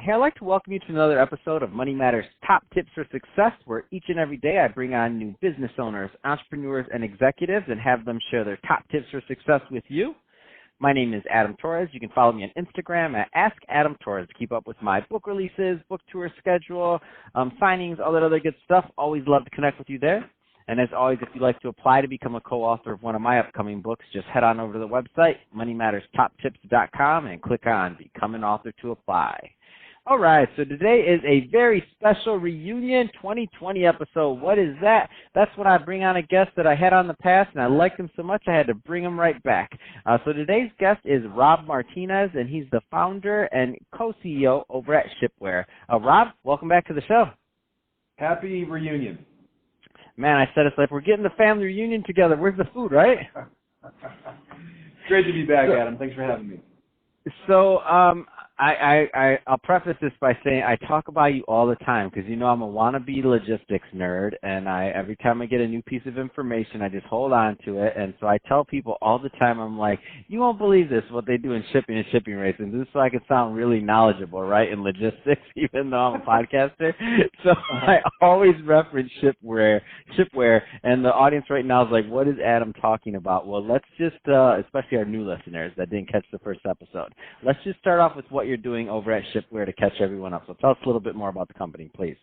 Hey, I'd like to welcome you to another episode of Money Matters Top Tips for Success, where each and every day I bring on new business owners, entrepreneurs, and executives and have them share their top tips for success with you. My name is Adam Torres. You can follow me on Instagram at AskAdamTorres to keep up with my book releases, book tour schedule, signings, all that other good stuff. Always love to connect with you there. And as always, if you'd like to apply to become a co-author of one of my upcoming books, just head on over to the website, moneymatterstoptips.com, and click on Become an Author to apply. All right, so today is a very special reunion 2020 episode. What is that? That's when I bring on a guest that I had on the past, and I liked him so much I had to bring him right back. So today's guest is Rob Martinez, and he's the founder and co-CEO over at Shipware. Rob, welcome back to the show. Happy reunion. Man, I said it's like we're getting the family reunion together. Where's the food, right? Great to be back, Adam. Thanks for having me. So, I'll preface this by saying I talk about you all the time because you know I'm a wannabe logistics nerd, and every time I get a new piece of information, I just hold on to it. And so I tell people all the time, I'm like, you won't believe this, what they do in shipping and shipping rates. And this is so I can sound really knowledgeable, right, in logistics, even though I'm a podcaster. So I always reference Shipware, and the audience right now is like, what is Adam talking about? Well, let's just, especially our new listeners that didn't catch the first episode, let's just start off with what you're doing over at Shipware to catch everyone up. So tell us a little bit more about the company, please.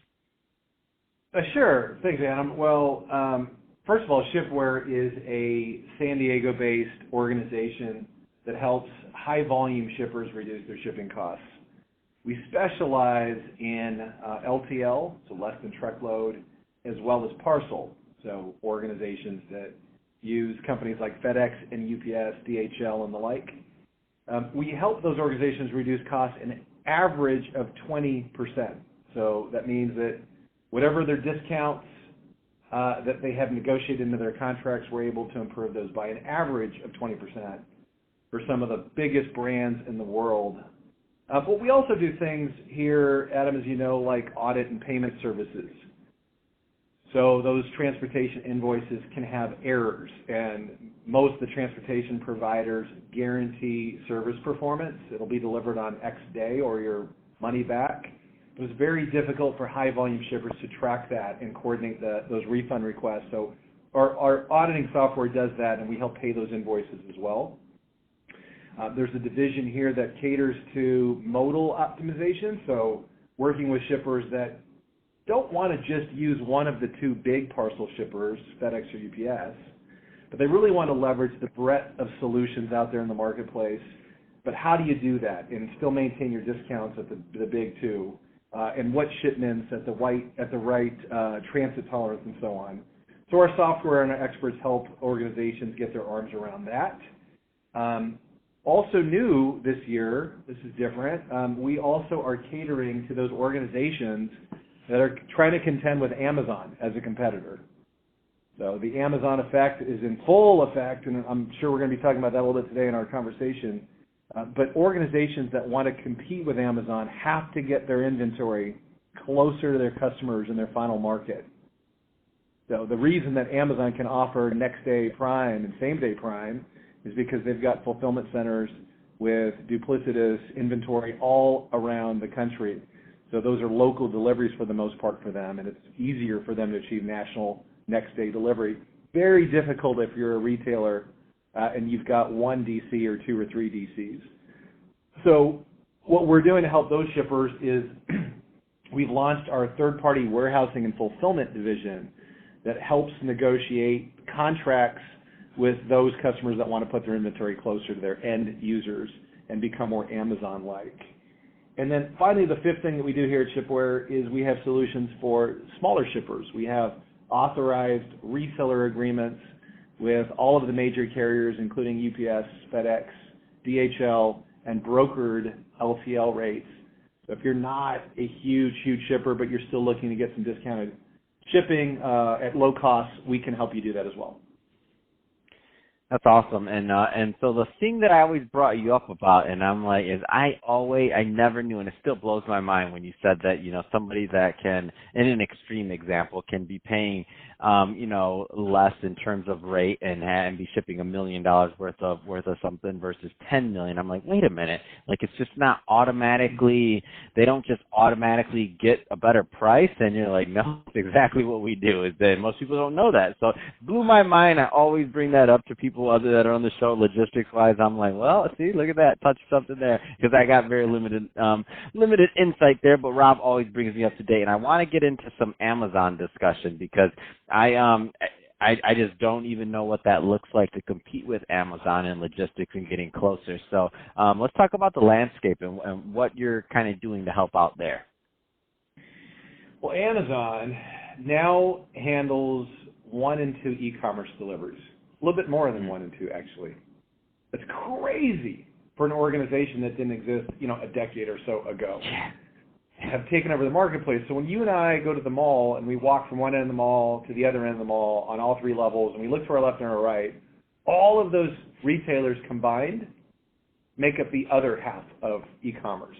Sure. Thanks, Adam. Well, first of all, Shipware is a San Diego-based organization that helps high-volume shippers reduce their shipping costs. We specialize in LTL, so less than truckload, as well as parcel, so organizations that use companies like FedEx and UPS, DHL, and the like. We help those organizations reduce costs an average of 20%. So that means that whatever their discounts that they have negotiated into their contracts, we're able to improve those by an average of 20% for some of the biggest brands in the world. But we also do things here, Adam, as you know, like audit and payment services. So those transportation invoices can have errors, and most of the transportation providers guarantee service performance. It'll be delivered on X day or your money back. It was very difficult for high-volume shippers to track that and coordinate those refund requests. So our auditing software does that, and we help pay those invoices as well. There's a division here that caters to modal optimization, so working with shippers that don't want to just use one of the two big parcel shippers, FedEx or UPS, but they really want to leverage the breadth of solutions out there in the marketplace. But how do you do that and still maintain your discounts at the big two, and what shipments at the right transit tolerance and so on? So our software and our experts help organizations get their arms around that. Also new this year, this is different, we also are catering to those organizations that are trying to contend with Amazon as a competitor. So the Amazon effect is in full effect, and I'm sure we're going to be talking about that a little bit today in our conversation. But organizations that want to compete with Amazon have to get their inventory closer to their customers in their final market. So the reason that Amazon can offer next-day Prime and same-day Prime is because they've got fulfillment centers with duplicitous inventory all around the country. So those are local deliveries for the most part for them, and it's easier for them to achieve national next-day delivery. Very difficult if you're a retailer and you've got one DC or two or three DCs. So what we're doing to help those shippers is we've launched our third-party warehousing and fulfillment division that helps negotiate contracts with those customers that want to put their inventory closer to their end users and become more Amazon-like. And then finally, the fifth thing that we do here at Shipware is we have solutions for smaller shippers. We have authorized reseller agreements with all of the major carriers, including UPS, FedEx, DHL, and brokered LTL rates. So if you're not a huge shipper, but you're still looking to get some discounted shipping at low cost, we can help you do that as well. That's awesome. And so the thing that I always brought you up about, and I'm like, is I never knew, and it still blows my mind when you said that, somebody that can, in an extreme example, can be paying, less in terms of rate and be shipping $1 million worth of something versus 10 million. I'm like, wait a minute. Like, it's just not automatically, they don't just automatically get a better price. And you're like, no, it's exactly what we do. Is that most people don't know that. So it blew my mind. I always bring that up to people other that are on the show, logistics-wise. I'm like, well, see, look at that, touch something there, because I got very limited insight there. But Rob always brings me up to date, and I want to get into some Amazon discussion because I just don't even know what that looks like to compete with Amazon in logistics and getting closer. So let's talk about the landscape and what you're kind of doing to help out there. Well, Amazon now handles 1 and 2 e-commerce deliveries. A little bit more than 1 and 2, actually. That's crazy for an organization that didn't exist, a decade or so ago. Have taken over the marketplace. So when you and I go to the mall and we walk from one end of the mall to the other end of the mall on all 3 levels, and we look to our left and our right, all of those retailers combined make up the other half of e-commerce.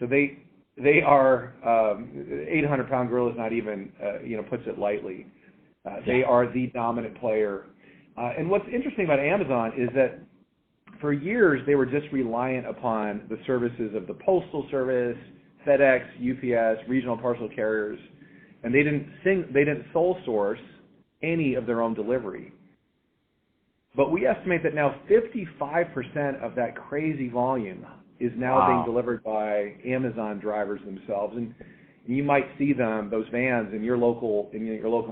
So they are 800-pound gorilla is not even puts it lightly. They are the dominant player. And what's interesting about Amazon is that for years they were just reliant upon the services of the Postal Service, FedEx, UPS, regional parcel carriers, and they didn't sole source any of their own delivery. But we estimate that now 55% of that crazy volume is now being delivered by Amazon drivers themselves, and you might see them, those vans, in your local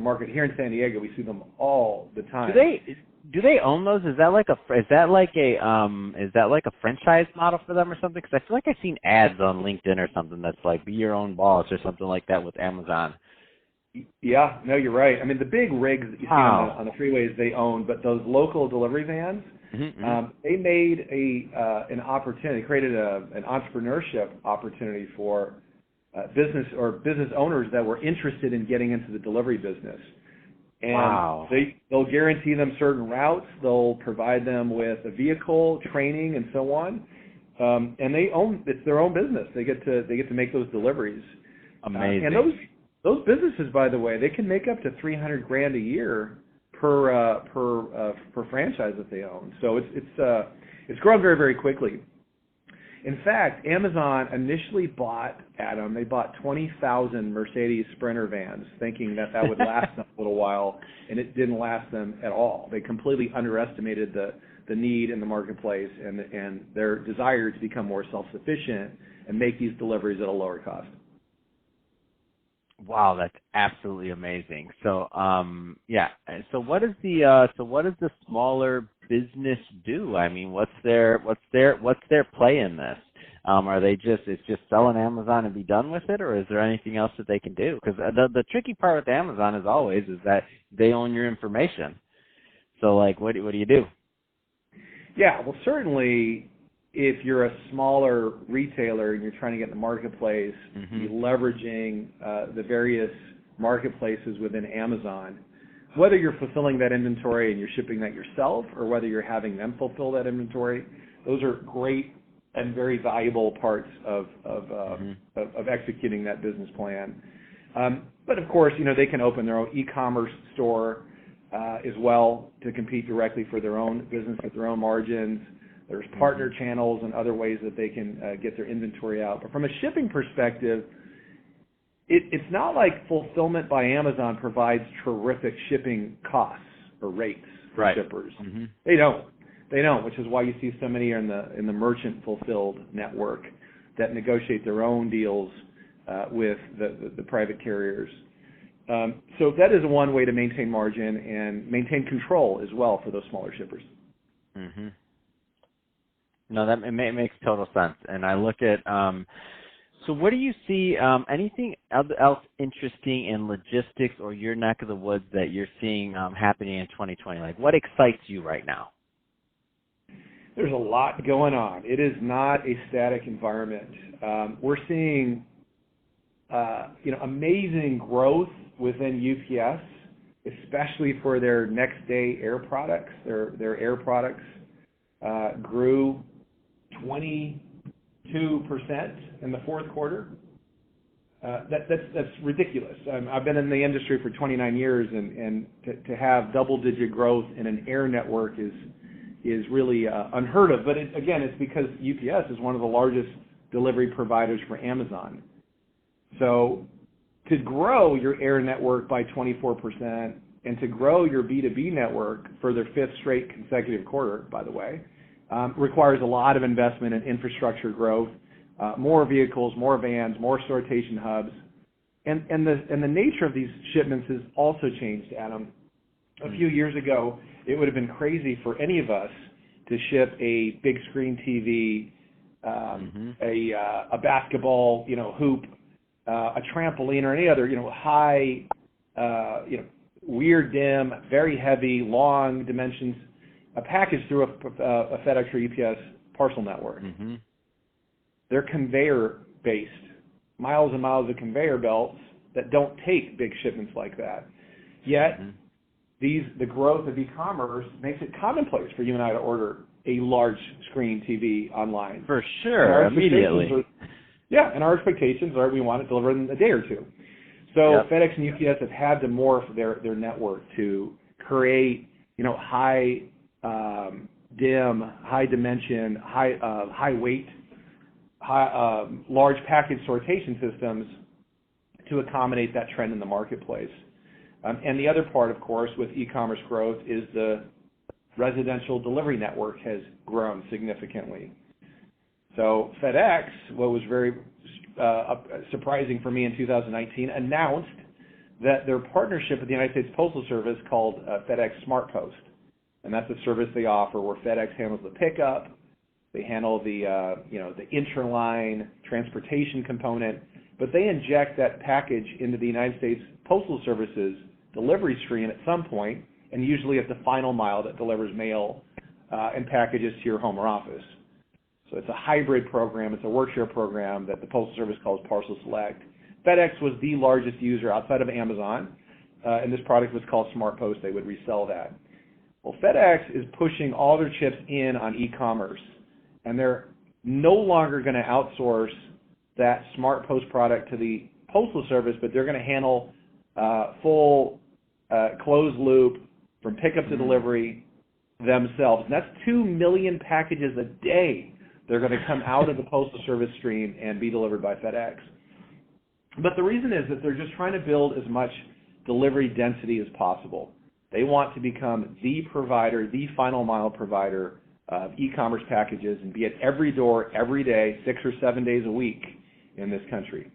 market. Here in San Diego, we see them all the time. Do they own those? Is that like a franchise model for them or something? Because I feel like I've seen ads on LinkedIn or something that's like, be your own boss or something like that with Amazon. Yeah, no, you're right. I mean, the big rigs that you see on the freeways they own, but those local delivery vans, they made an opportunity, created an entrepreneurship opportunity for business owners that were interested in getting into the delivery business. And they'll guarantee them certain routes. They'll provide them with a vehicle, training, and so on. And it's their own business. They get to make those deliveries. Amazing. And those businesses, by the way, they can make up to $300,000 a year per franchise that they own. So it's grown very, very quickly. In fact, Amazon initially bought 20,000 Mercedes Sprinter vans, thinking that would last them a little while, and it didn't last them at all. They completely underestimated the need in the marketplace and their desire to become more self-sufficient and make these deliveries at a lower cost. Wow, that's absolutely amazing. So, So what does the smaller business do? I mean, what's their play in this? Are they just sell on Amazon and be done with it, or is there anything else that they can do? Because the tricky part with Amazon, as always, is that they own your information. So, like, what do you do? Yeah, well, certainly, if you're a smaller retailer and you're trying to get in the marketplace, you're leveraging the various marketplaces within Amazon, whether you're fulfilling that inventory and you're shipping that yourself, or whether you're having them fulfill that inventory, those are great and very valuable parts of executing that business plan. But of course, they can open their own e-commerce store as well to compete directly for their own business at their own margins. There's partner channels and other ways that they can get their inventory out. But from a shipping perspective, it's not like fulfillment by Amazon provides terrific shipping costs or rates for shippers. They don't, which is why you see so many in the merchant fulfilled network that negotiate their own deals with the private carriers. So that is one way to maintain margin and maintain control as well for those smaller shippers. No, that makes total sense. And I look at so what do you see, anything else interesting in logistics or your neck of the woods that you're seeing happening in 2020? Like, what excites you right now? There's a lot going on. It is not a static environment. We're seeing amazing growth within UPS especially for their next day air products. Their air products grew 22% in the fourth quarter. That's ridiculous. I've been in the industry for 29 years, and to have double-digit growth in an air network is really unheard of. But it's because UPS is one of the largest delivery providers for Amazon. So to grow your air network by 24% and to grow your B2B network for their fifth straight consecutive quarter, by the way, requires a lot of investment in infrastructure growth, more vehicles, more vans, more sortation hubs. And the nature of these shipments has also changed, Adam. A few years ago, it would have been crazy for any of us to ship a big screen TV, a basketball, hoop, a trampoline, or any other, high, weird, dim, very heavy, long dimensions, a package through a FedEx or UPS parcel network. Mm-hmm. They're conveyor-based, miles and miles of conveyor belts that don't take big shipments like that. Yet, the growth of e-commerce makes it commonplace for you and I to order a large screen TV online. For sure, immediately. And our expectations are we want it delivered in a day or two. So FedEx and UPS have had to morph their network to create, high dim, high dimension, high weight, large package sortation systems to accommodate that trend in the marketplace. And the other part, of course, with e-commerce growth is the residential delivery network has grown significantly. So FedEx, what was very surprising for me in 2019, announced that their partnership with the United States Postal Service called FedEx SmartPost. And that's a service they offer where FedEx handles the pickup, they handle the interline transportation component, but they inject that package into the United States Postal Service's delivery stream at some point, and usually at the final mile that delivers mail and packages to your home or office. So it's a hybrid program. It's a work-share program that the Postal Service calls Parcel Select. FedEx was the largest user outside of Amazon, and this product was called SmartPost. They would resell that. Well, FedEx is pushing all their chips in on e-commerce, and they're no longer going to outsource that SmartPost product to the Postal Service, but they're going to handle full closed loop from pickup to delivery themselves. And that's 2 million packages a day. They're going to come out of the Postal Service stream and be delivered by FedEx. But the reason is that they're just trying to build as much delivery density as possible. They want to become the provider, the final mile provider of e-commerce packages and be at every door, every day, 6 or 7 days a week in this country.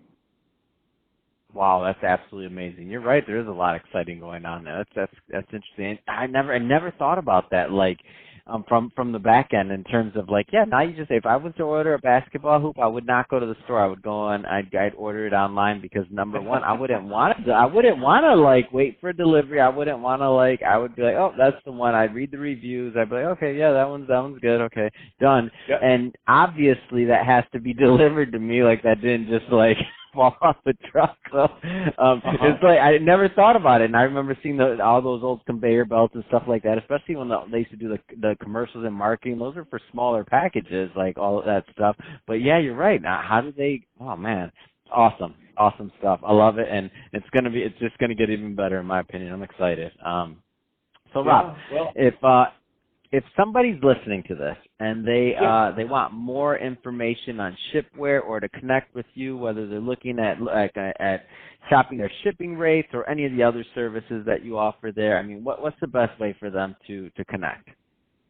Wow, that's absolutely amazing. You're right. There is a lot exciting going on there. That's interesting. I never thought about that. Like, from the back end in terms of now you just say if I was to order a basketball hoop, I would not go to the store. I would go on. I'd order it online because number one, I wouldn't want to wait for delivery. I wouldn't want to I would be like, oh, that's the one. I'd read the reviews. I'd be like, okay, yeah, that one's good. Okay, done. Yep. And obviously that has to be delivered to me. That didn't just fall off the truck. So it's I never thought about it, and I remember seeing all those old conveyor belts and stuff like that, especially when they used to do the commercials and marketing. Those are for smaller packages, all of that stuff. But yeah, you're right. Now, how do they? Oh man, awesome stuff. I love it, and it's just gonna get even better in my opinion. I'm excited. So Rob, if somebody's listening to this and they want more information on Shipware or to connect with you, whether they're looking at shopping their shipping rates or any of the other services that you offer there, I mean, what's the best way for them to connect?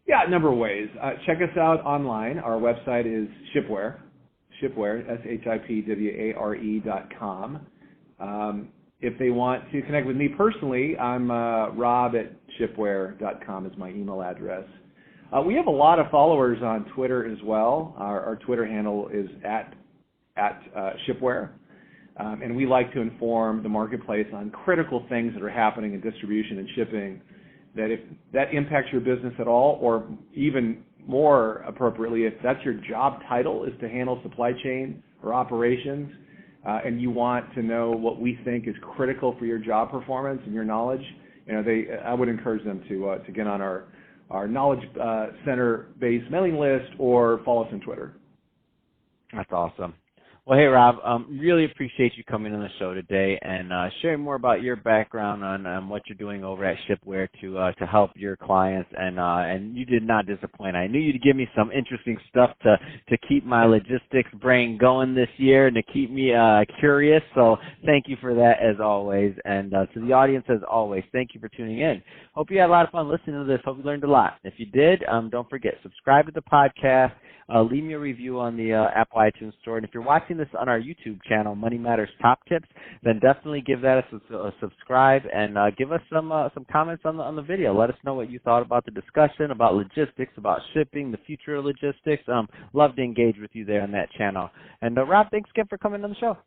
Yeah, a number of ways. Check us out online. Our website is Shipware, shipware.com. If they want to connect with me personally, I'm rob@shipware.com is my email address. We have a lot of followers on Twitter as well. Our Twitter handle is at Shipware. And we like to inform the marketplace on critical things that are happening in distribution and shipping that if that impacts your business at all, or even more appropriately, if that's your job title is to handle supply chain or operations, and you want to know what we think is critical for your job performance and your knowledge, I would encourage them to get on our Knowledge Center-based mailing list or follow us on Twitter. That's awesome. Well, hey, Rob, really appreciate you coming on the show today and sharing more about your background on what you're doing over at Shipware to help your clients. And you did not disappoint. I knew you'd give me some interesting stuff to keep my logistics brain going this year and to keep me curious. So thank you for that, as always. And to the audience, as always, thank you for tuning in. Hope you had a lot of fun listening to this. Hope you learned a lot. If you did, don't forget, subscribe to the podcast. Leave me a review on the Apple iTunes Store. And if you're watching this on our YouTube channel, Money Matters Top Tips, then definitely give that a subscribe and give us some comments on the video. Let us know what you thought about the discussion, about logistics, about shipping, the future of logistics. Love to engage with you there on that channel. And Rob, thanks again for coming on the show.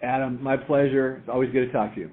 Adam, my pleasure. It's always good to talk to you.